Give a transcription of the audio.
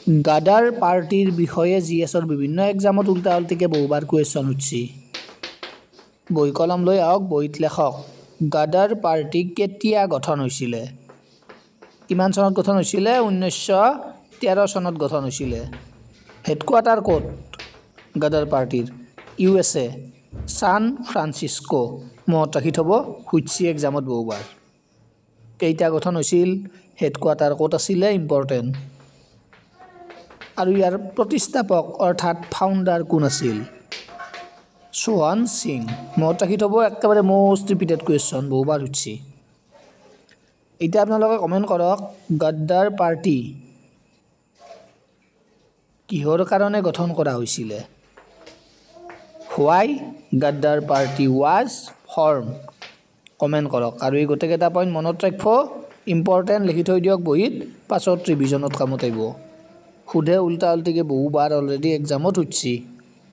গাদাৰ পাৰ্টিৰ বিষয়ে জিএছৰ বিভিন্ন এক্সামত উল্টা উল্টিকে বহুবাৰ কুৱেশ্যন উঠছি। বহি কলম লৈ আহক, বহীত লেখক গাদাৰ পাৰ্টি কেতিয়া গঠন হৈছিলে? কিমান চনত গঠন হৈছিলে? 1913 চনত গঠন হৈছিলে। হেডকোৱাৰ্টাৰ ক'ত গাদাৰ পাৰ্টিৰ? USA, San Francisco. মনত ৰাখি থ'ব, সুধছি এক্সামত বহুবাৰ। কেইটা গঠন হৈছিল, হেডকোৱাৰ্টাৰ ক'ত আছিলে, ইম্পৰ্টেণ্ট। আৰু ইয়াৰ প্ৰতিষ্ঠাপক অৰ্থাৎ ফাউণ্ডাৰ কোন আছিল? সোৱন সিং। মনত ৰাখি থ'ব, একেবাৰে মষ্ট ৰিপিটেড কুৱেশ্যন, বহুবাৰ সুধছি। এতিয়া আপোনালোকে কমেণ্ট কৰক, গাদ্দাৰ পাৰ্টি কিহৰ কাৰণে গঠন কৰা হৈছিলে? হোৱাই গাদ্দাৰ পাৰ্টি ৱাজ ফৰ্ম। কমেণ্ট কৰক। আৰু এই গোটেইকেইটা পইণ্ট মনত ৰাখিব, ইম্পৰ্টেণ্ট, লিখি থৈ দিয়ক বহীত, পাছত ৰিভিজনত কামত আহিব। সোধে উল্টা উল্টিকে বহুবাৰ অলৰেডি এক্সামত সুধছি।